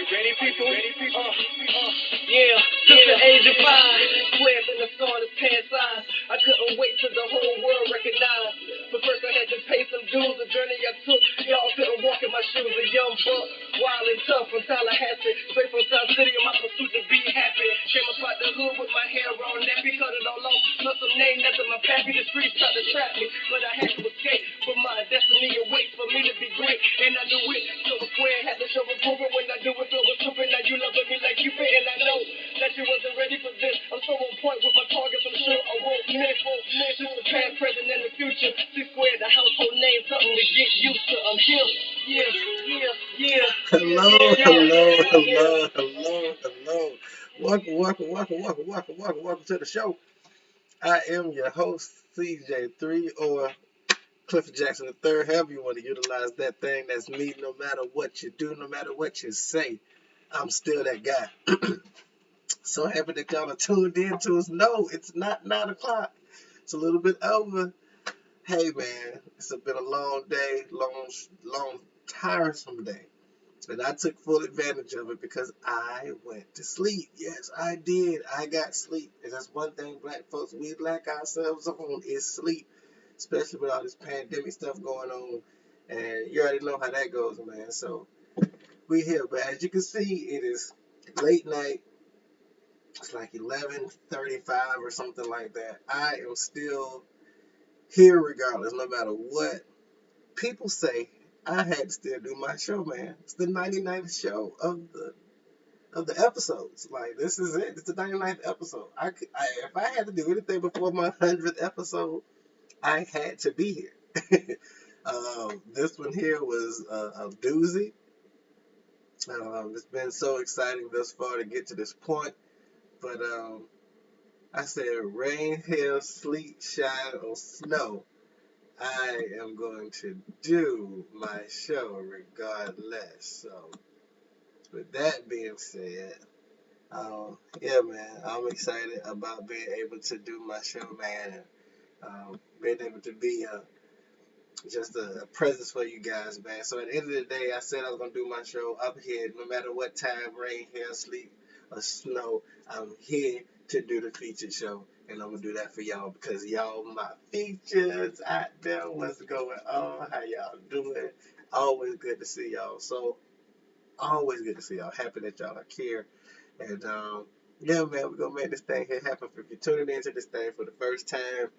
Ready, people? Yeah, since the age of 5, swear been a song that's past size. I couldn't wait till the whole world recognized. But first I had to pay some dues, the journey I took. Y'all couldn't walk in my shoes. A young buck, wild and tough from Tallahassee. Straight from South City on my pursuit to be happy. Came up out the hood with my hair on nappy, cut it all off. Plus some name that's in my pappy. The streets tried to trap me, but I had to escape. But my destiny awaits for me to be great. And I knew it, so I swear had to show improvement. When I do it, so it's stupid. Now you loving me like you fit, and I know that you wasn't ready for this. I'm so on point with my targets, I'm sure I won't miss. Since the past, present, and the future. C-squared, the household name, something to get used to. I'm here, yeah. Hello. Welcome to the show. I am your host, CJ3, or Clifford Jackson III, however you want to utilize that thing. That's me. No matter what you do, no matter what you say, I'm still that guy. So happy that y'all are tuned in to us. No, it's not 9 o'clock. It's a little bit over. Hey, man, it's been a long day, long, tiresome day. And I took full advantage of it because I went to sleep. Yes, I did. I got sleep. And that's one thing black folks, we lack ourselves on, is sleep. Especially with all this pandemic stuff going on. And you already know how that goes, man. So we here. But as you can see, it is late night. It's like 11:35 or something like that. I am still here regardless, no matter what people say. I had to still do my show, man. It's the 99th show of the episodes. Like, this is it. It's the 99th episode. If I had to do anything before my 100th episode, I had to be here. This one here was a doozy. It's been so exciting thus far to get to this point. But I said, rain, hail, sleet, shine, or snow, I am going to do my show regardless. So, with that being said, yeah, man, I'm excited about being able to do my show, man, and being able to be just a presence for you guys, man. So at the end of the day, I said I was gonna do my show up here, no matter what time, rain, hail, sleet, or snow. I'm here to do the featured show, and I'm gonna do that for y'all because y'all my features out there. What's going on? How y'all doing? Always good to see y'all. So always good to see y'all. Happy that y'all are here, and yeah, man, we're gonna make this thing here happen. If you're tuning into this thing for the first time,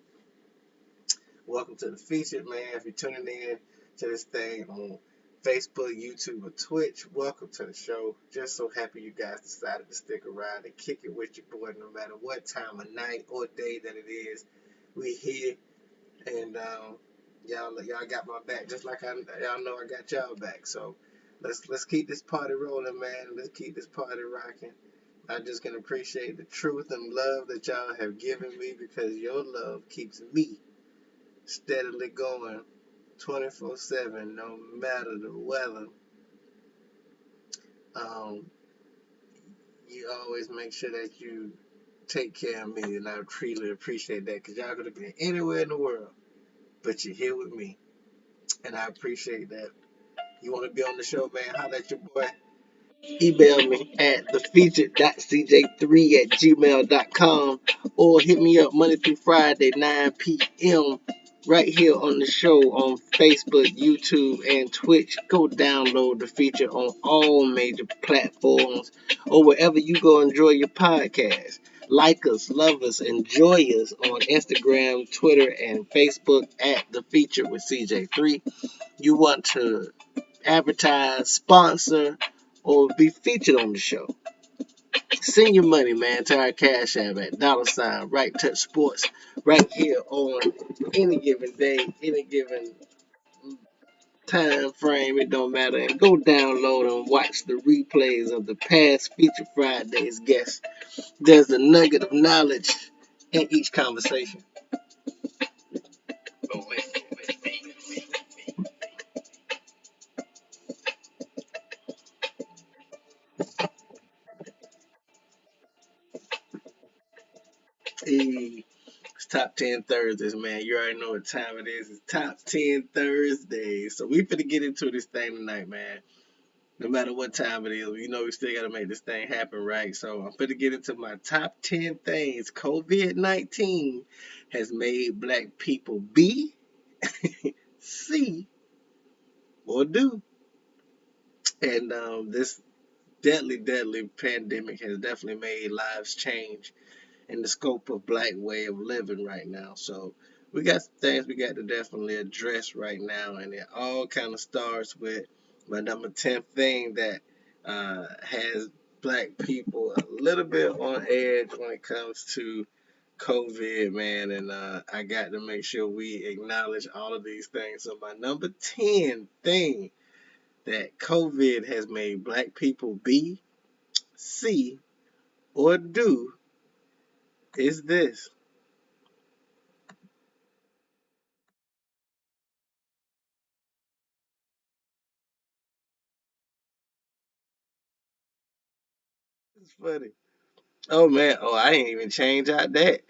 welcome to the featured, man. If you're tuning in to this thing on Facebook, YouTube, or Twitch, welcome to the show. Just so happy you guys decided to stick around and kick it with your boy no matter what time of night or day that it is. We here, and y'all got my back just like y'all know I got y'all back. So let's keep this party rolling, man. Let's keep this party rocking. I just can appreciate the truth and love that y'all have given me because your love keeps me steadily going 24/7, no matter the weather. You always make sure that you take care of me, and I truly appreciate that because y'all could have been anywhere in the world, but you're here with me, and I appreciate that. You want to be on the show, man? Holla at your boy. Email me at thefeatured.cj3@gmail.com or hit me up Monday through Friday, 9 p.m. right here on the show on Facebook, YouTube, and Twitch. Go download the feature on all major platforms or wherever you go enjoy your podcast. Like us, love us, enjoy us on Instagram, Twitter, and Facebook at The Feature with CJ3. You want to advertise, sponsor, or be featured on the show, send your money, man, to our Cash App at $Right Touch Sports right here on any given day, any given time frame. It don't matter. And go download and watch the replays of the past Feature Fridays guests. There's a nugget of knowledge in each conversation. Hey, it's Top 10 Thursdays, man. You already know what time it is. It's Top 10 Thursdays. So we finna get into this thing tonight, man. No matter what time it is, we still gotta make this thing happen, right? So I'm gonna get into my top 10 things COVID-19 has made black people be, see, or do. And this deadly, deadly pandemic has definitely made lives change in the scope of black way of living right now. So we got some things we got to definitely address right now, and it all kind of starts with my number 10 thing that has black people a little bit on edge when it comes to COVID, man, and I got to make sure we acknowledge all of these things. So my number 10 thing that COVID has made black people be, see, or do is this. It's funny. Oh man, oh I ain't even change out that.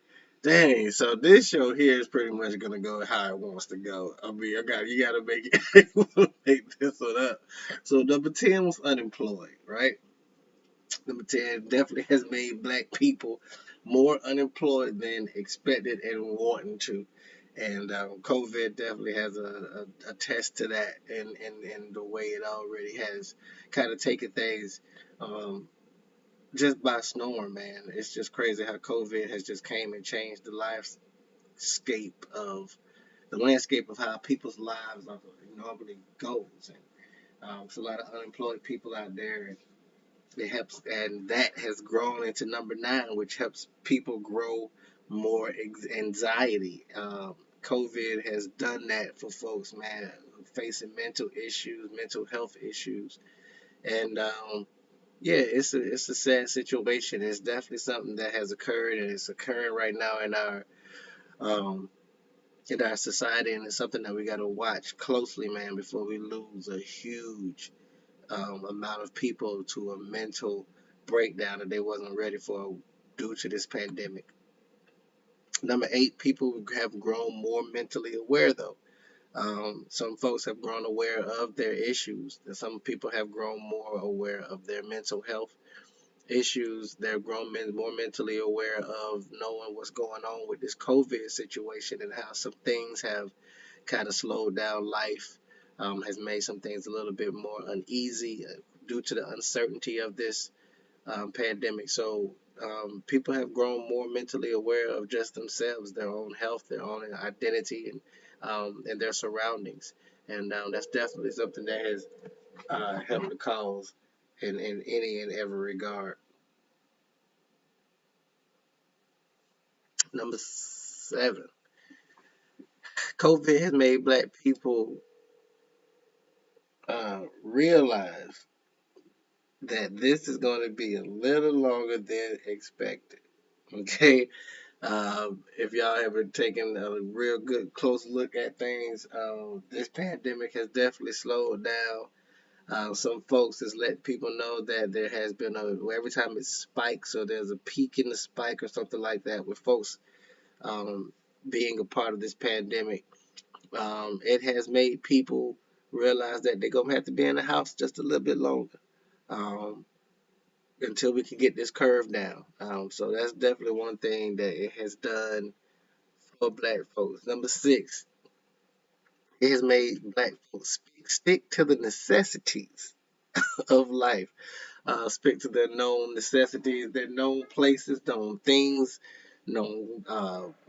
Dang, so this show here is pretty much gonna go how it wants to go. I mean, you gotta make it make this one up. So number 10 was unemployed, right? Number 10 definitely has made black people more unemployed than expected and wanting to. And COVID definitely has a test to that in the way it already has kind of taken things um, just by storm, man. It's just crazy how COVID has just came and changed the landscape of how people's lives normally goes. And there's a lot of unemployed people out there, and it helps, and that has grown into number 9, which helps people grow more anxiety. COVID has done that for folks, man, facing mental issues, mental health issues, and yeah, it's a sad situation. It's definitely something that has occurred, and it's occurring right now um in our society, and it's something that we got to watch closely, man, before we lose a huge amount of people to a mental breakdown that they wasn't ready for due to this pandemic. Number 8, people have grown more mentally aware, though. Some folks have grown aware of their issues, and some people have grown more aware of their mental health issues. They're grown men more mentally aware of knowing what's going on with this COVID situation and how some things have kind of slowed down life, has made some things a little bit more uneasy due to the uncertainty of this pandemic. So people have grown more mentally aware of just themselves, their own health, their own identity, and their surroundings. And that's definitely something that has helped the cause in any and every regard. Number 7, COVID has made black people realize that this is going to be a little longer than expected. Okay, if y'all ever taken a real good close look at things, this pandemic has definitely slowed down. Some folks has let people know that there has been every time it spikes or there's a peak in the spike or something like that with folks um, being a part of this pandemic. It has made people realize that they're gonna have to be in the house just a little bit longer um, until we can get this curve down. So that's definitely one thing that it has done for black folks. Number 6, it has made black folks stick to the necessities of life. Stick to their known necessities, their known places, known things, known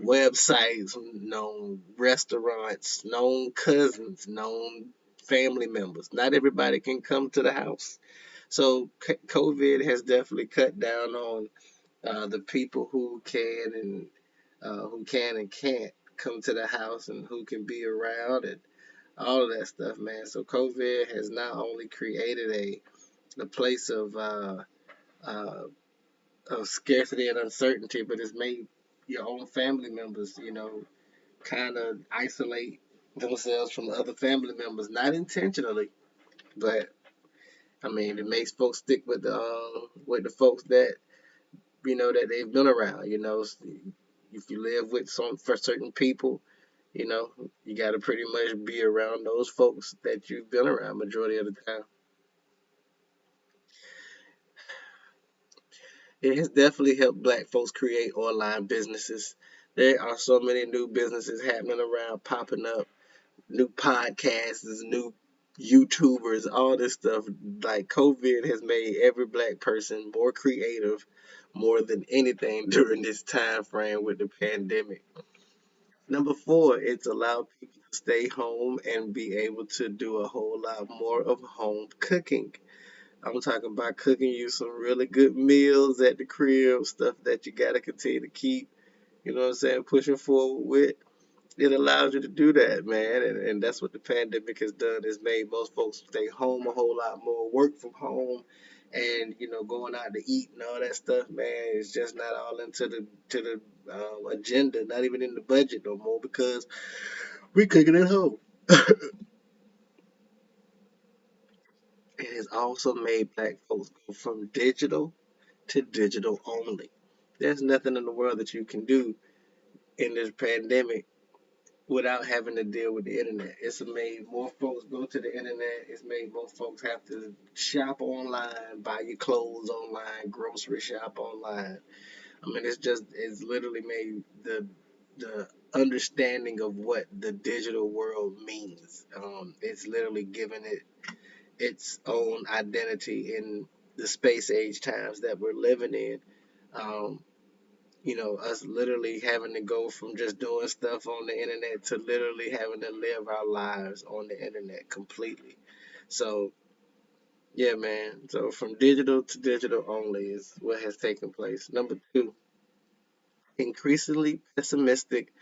websites, known restaurants, known cousins, known family members. Not everybody can come to the house. So COVID has definitely cut down on the people who can and can't come to the house and who can be around and all of that stuff, man. So COVID has not only created a place uh, of scarcity and uncertainty, but it's made your own family members, kind of isolate themselves from other family members, not intentionally, but I mean, it makes folks stick with the folks that that they've been around. If you live with some for certain people, you know, you got to pretty much be around those folks that you've been around majority of the time. It has definitely helped black folks create online businesses. There are so many new businesses happening around, popping up, new podcasts, new YouTubers, all this stuff. Like COVID has made every black person more creative more than anything during this time frame with the pandemic. Number four, it's allowed people to stay home and be able to do a whole lot more of home cooking. I'm talking about cooking you some really good meals at the crib, stuff that you gotta continue to keep, you know what I'm saying, pushing forward with. It allows you to do that, man, and that's what the pandemic has done. Is made most folks stay home a whole lot more, work from home, and going out to eat and all that stuff, man. It's just not all into the agenda, not even in the budget no more because we cooking at home. It has also made black folks go from digital to digital only. There's nothing in the world that you can do in this pandemic without having to deal with the internet. It's made more folks go to the internet. It's made more folks have to shop online, buy your clothes online, grocery shop online. I mean, it's literally made the understanding of what the digital world means. It's literally given it its own identity in the space age times that we're living in. Um, us literally having to go from just doing stuff on the internet to literally having to live our lives on the internet completely. So, yeah, man. So, from digital to digital only is what has taken place. Number two, increasingly pessimistic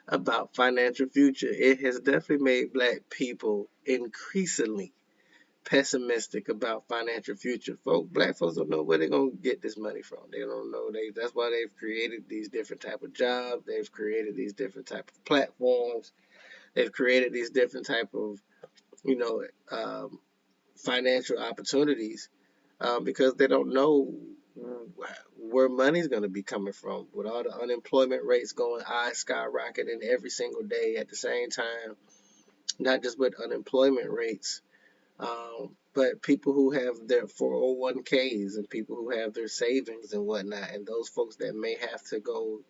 about financial future. It has definitely made black people increasingly pessimistic about financial future. Black folks don't know where they're gonna get this money from. They don't know. That's why they've created these different type of jobs. They've created these different type of platforms. They've created these different type of you know um, financial opportunities because they don't know where money's going to be coming from. With all the unemployment rates going high, skyrocketing every single day at the same time, not just with unemployment rates, but people who have their 401ks and people who have their savings and whatnot, and those folks that may have to go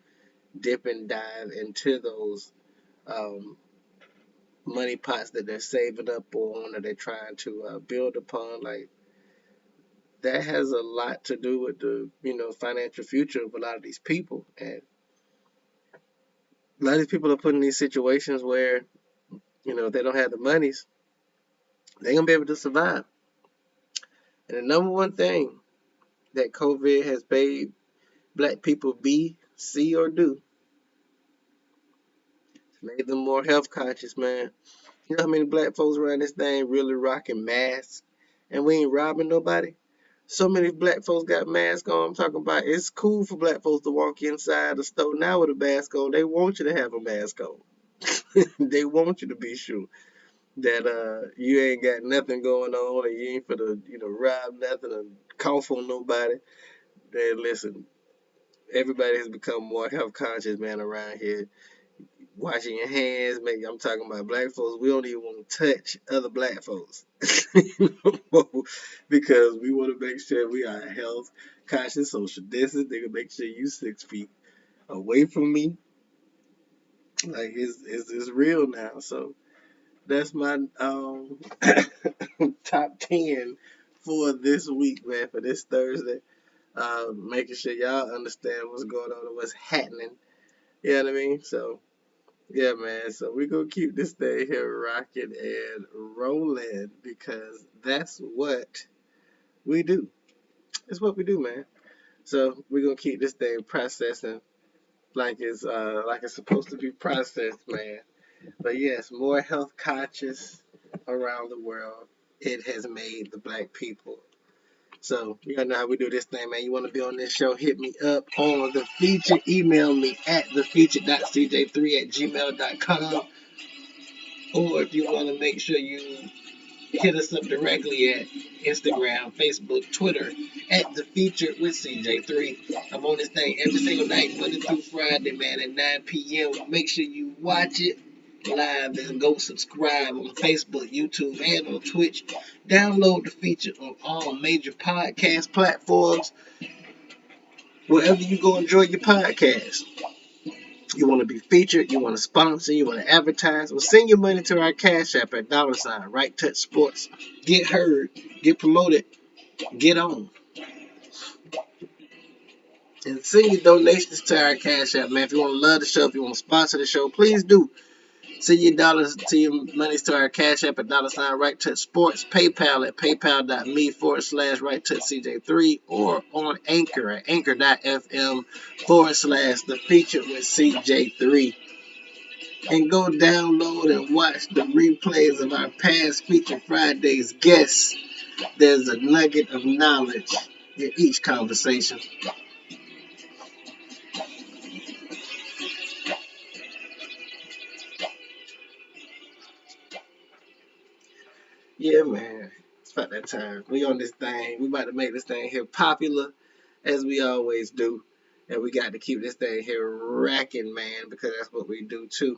dip and dive into those um, money pots that they're saving up on or they're trying to build upon, like that has a lot to do with the financial future of a lot of these people, and a lot of these people are put in these situations where if they don't have the monies, they're gonna be able to survive. And the number one thing that COVID has made black people be, see, or do, made them more health conscious, man. You know how many black folks around this thing really rocking masks, and we ain't robbing nobody? So many black folks got masks on. I'm talking about it's cool for black folks to walk inside the store now with a mask on. They want you to have a mask on. They want you to be sure that you ain't got nothing going on and you ain't finna rob nothing or cough on nobody. Then listen, everybody has become more health conscious, man, around here. Washing your hands, maybe I'm talking about black folks. We don't even want to touch other black folks because we want to make sure we are health conscious, social distance. They can make sure you 6 feet away from me. Like it's real now. So that's my top 10 for this week, man. For this Thursday, making sure y'all understand what's going on and what's happening. You know what I mean? So. Yeah, man. So we're going to keep this thing here rocking and rolling because that's what we do. It's what we do, man. So we're going to keep this thing processing like it's supposed to be processed, man. But yes, more health conscious around the world. It has made the black people. So you gotta know how we do this thing, man. You want to be on this show, hit me up on the feature. Email me at thefeature.cj3@gmail.com. Or if you want to make sure you hit us up directly at Instagram, Facebook, Twitter, at The Feature with CJ3. I'm on this thing every single night, Monday through Friday, man, at 9 p.m. Make sure you watch it live and go subscribe on Facebook, YouTube, and on Twitch. Download The Feature on all major podcast platforms. wherever you go enjoy your podcast. You want to be featured, you want to sponsor, you want to advertise, well, send your money to our Cash App at $ Right Touch Sports. Get heard, get promoted, get on. And send your donations to our Cash App, man. If you want to love the show, if you want to sponsor the show, please do. Send your dollars to your monies to our Cash App at $ Right Touch Sports, PayPal at paypal.me/Right Touch CJ3, or on Anchor at anchor.fm/The Feature with CJ3. And go download and watch the replays of our past Feature Fridays guests. There's a nugget of knowledge in each conversation. Yeah, man. It's about that time. We on this thing. We about to make this thing here popular, as we always do. And we got to keep this thing here racking, man, because that's what we do, too.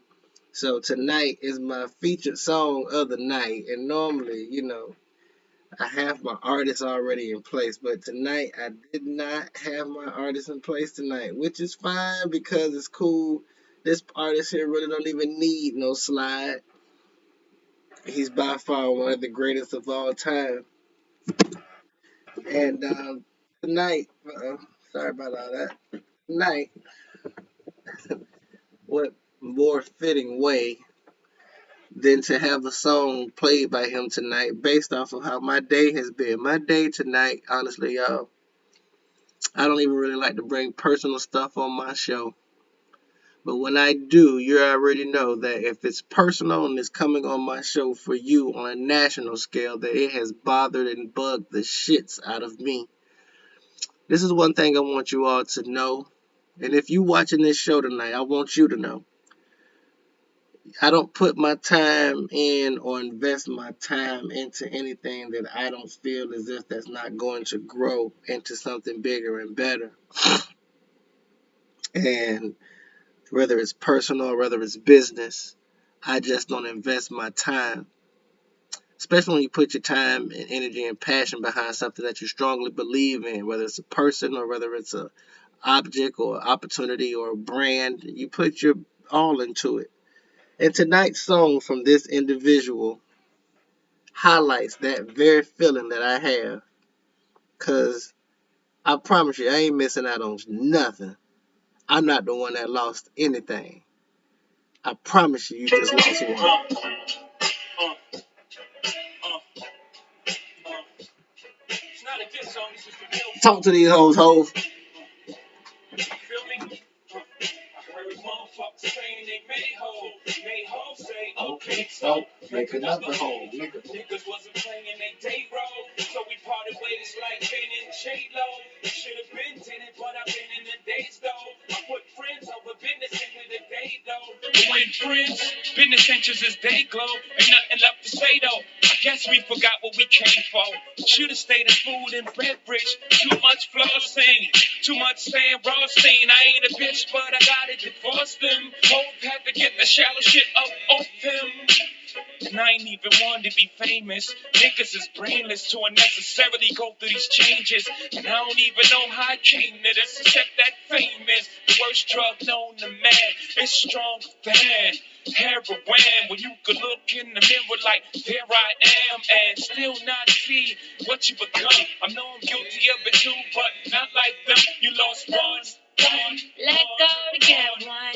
So tonight is my featured song of the night. And normally, I have my artist already in place. But tonight, I did not have my artist in place tonight, which is fine because it's cool. This artist here really don't even need no slide. He's by far one of the greatest of all time. And tonight, sorry about all that. Tonight, what more fitting way than to have a song played by him tonight based off of how my day has been. My day tonight, honestly, y'all, I don't even really like to bring personal stuff on my show. But when I do, you already know that if it's personal and it's coming on my show for you on a national scale, that it has bothered and bugged the shits out of me. This is one thing I want you all to know. And if you watching this show tonight, I want you to know. I don't put my time in or invest my time into anything that I don't feel as if that's not going to grow into something bigger and better. And whether it's personal or whether it's business, I just don't invest my time. Especially when you put your time and energy and passion behind something that you strongly believe in, whether it's a person or whether it's a object or opportunity or a brand, you put your all into it. And tonight's song from this individual highlights that very feeling that I have. Because I promise you, I ain't missing out on nothing. I'm not the one that lost anything. I promise you, you just lost one. Talk to these hoes. Saying they made hoes say, okay, so make another hole. Niggas wasn't playing they day role, so we parted ways like Ben and J-Lo. Should have been in it, but I've been in the days though. I put friends over business into the day though. When friends, business interests is day glow. Ain't nothing left to say though. I guess we forgot what we came for. Should've stayed in food and beverage. Too much flossing, too much saying raw scene. I ain't a bitch, but I gotta divorce them. Hope had to get the shallow shit up off him. And I ain't even want to be famous. Niggas is brainless to unnecessarily go through these changes. And I don't even know how I came to this, except that fame is the worst drug known to man. It's strong than heroin. When you could look in the mirror like, there I am, and still not see what you become. I know I'm guilty of it too, but not like them. You lost one. Let go to get one.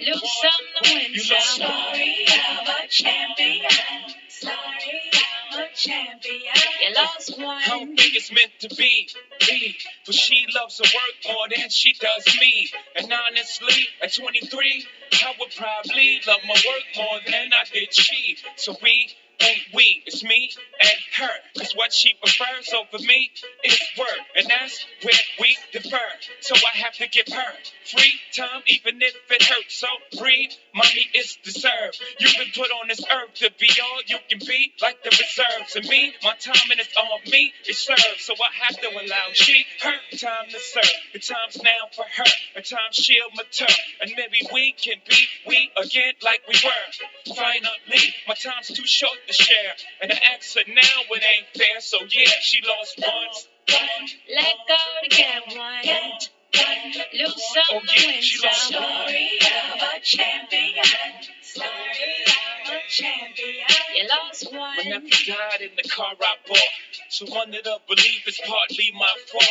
Lose some to win some. Sorry, I'm a champion. Sorry, I'm a champion. You lost one. I don't think it's meant to be. For she loves her work more than she does me. And honestly, at 23, I would probably love my work more than I did she. So we ain't we, it's me and her. Cause what she prefers over me is work. And that's where we differ. So I have to give her free time, even if it hurts. So breathe, mommy, it's deserved. You've been put on this earth to be all you can be, like the reserves. And me, my time and it's all me, it's served. So I have to allow she, her time to serve. The time's now for her, the time she'll mature. And maybe we can be we again like we were. Finally, my time's too short to share. And I asked her now it ain't fair, so yeah, she lost once. Let go to get one. Lose some, win some. Story of a champion. Story of a champion. You lost one. My nephew died in the car I bought. So under the belief it's partly my fault.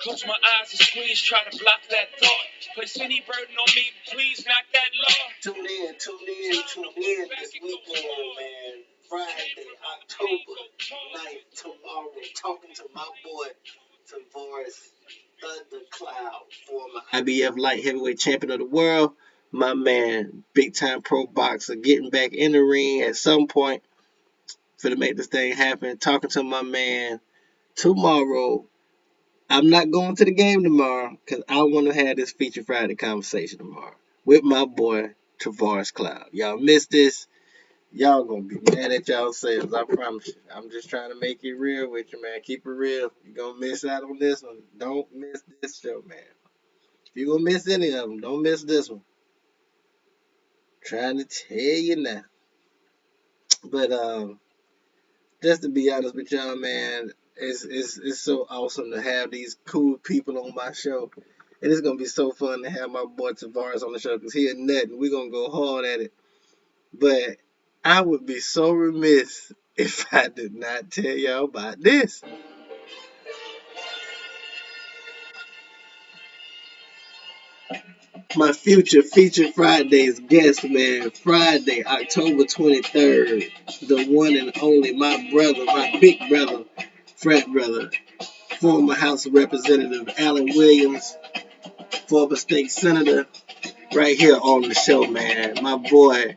Close my eyes and squeeze, try to block that thought. Place any burden on me, please knock that law. Tune in this weekend, man. Friday, October 9th, tomorrow. Talking to my boy, Tavares Thundercloud, former IBF light heavyweight champion of the world. My man, big time pro boxer, getting back in the ring at some point for to make this thing happen. Talking to my man tomorrow. I'm not going to the game tomorrow because I want to have this Feature Friday conversation tomorrow with my boy Tavares Cloud. Y'all missed this. Y'all gonna be mad at yourselves, I promise you. I'm just trying to make it real with you, man. Keep it real. You're gonna miss out on this one. Don't miss this show, man. If you're gonna miss any of them, don't miss this one. Trying to tell you now. But just to be honest with y'all, man, it's so awesome to have these cool people on my show. And it's gonna be so fun to have my boy Tavares on the show because he a nut and we're gonna go hard at it. But I would be so remiss if I did not tell y'all about this. My future Feature Fridays guest, man. Friday, October 23rd. The one and only, my brother, my big brother, frat brother, former House of Representative Alan Williams, former state senator, right here on the show, man. My boy,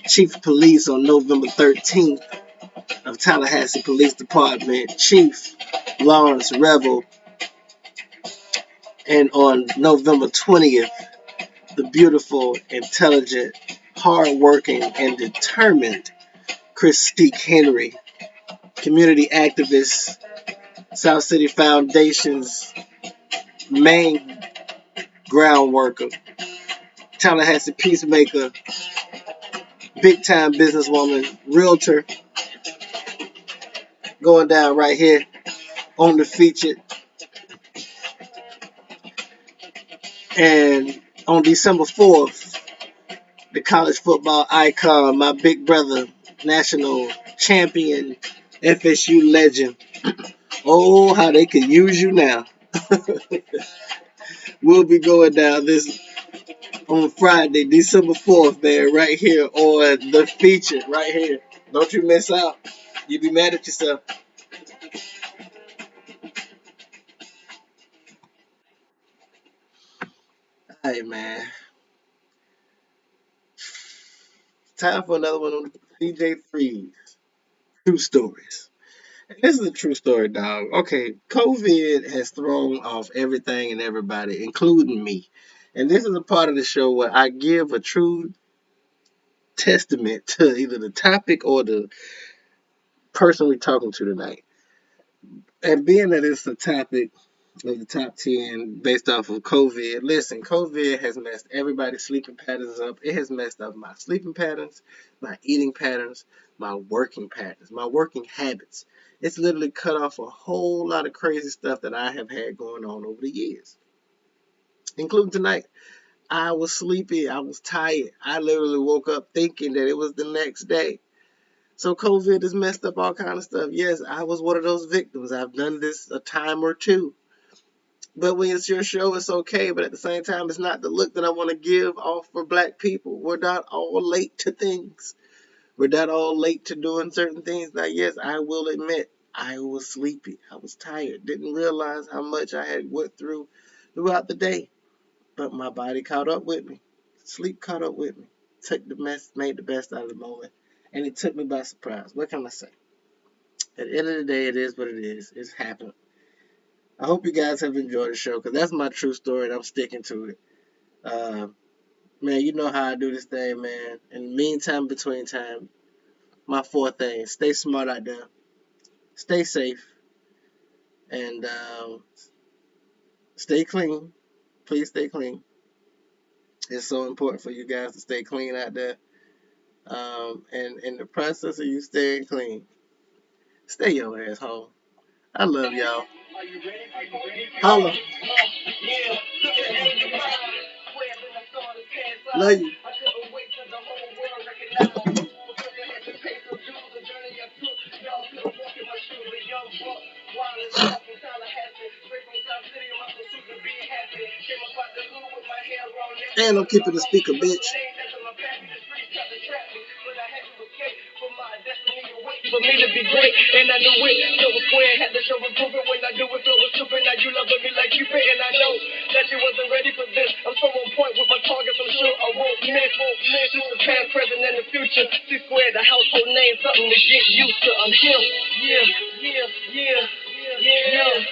Chief of Police on November 13th of Tallahassee Police Department, Chief Lawrence Revel. And on November 20th, the beautiful, intelligent, hardworking, and determined Christique Henry, community activist, South City Foundation's main ground worker, Tallahassee peacemaker, big time businesswoman, realtor, going down right here on the featured. And on December 4th, the college football icon, my big brother, national champion, FSU legend. Oh, how they can use you now. We'll be going down this on Friday, December 4th, man, right here on the feature, right here. Don't you miss out. You be mad at yourself. Hey, man. Time for another one on CJ3's True Stories. And this is a true story, dog. Okay, COVID has thrown off everything and everybody, including me. And this is a part of the show where I give a true testament to either the topic or the person we're talking to tonight. And being that it's a topic of the top 10 based off of COVID, listen, COVID has messed everybody's sleeping patterns up. It has messed up my sleeping patterns, my eating patterns, my working patterns, my working habits. It's literally cut off a whole lot of crazy stuff that I have had going on over the years, including tonight. I was sleepy. I was tired. I literally woke up thinking that it was the next day. So COVID has messed up all kind of stuff. Yes, I was one of those victims. I've done this a time or two. But when it's your show, it's okay. But at the same time, it's not the look that I want to give off for black people. We're not all late to things. We're not all late to doing certain things. Now, yes, I will admit, I was sleepy. I was tired. Didn't realize how much I had went through throughout the day. But my body caught up with me. Sleep caught up with me. Took the mess, made the best out of the moment. And it took me by surprise. What can I say? At the end of the day, it is what it is. It's happened. I hope you guys have enjoyed the show because that's my true story and I'm sticking to it. Man, you know how I do this thing, man. In the meantime, between time, my four things: stay smart out there, stay safe, and stay clean. Please stay clean. It's so important for you guys to stay clean out there. And in the process of you staying clean, stay your ass home. I love y'all. Holla. Love you. And I'm keeping the speaker, bitch. For me to be great, and I knew it. So was square, had to show improvement when I do it. Flow was stupid, now you loving me like Cupid, and I know that you wasn't ready for this. I'm so on point with my targets, I'm sure I won't miss. This is the past, present, and the future. C squared, the household name, something to get used to. I'm here. Yeah, yeah, yeah, yeah, yeah.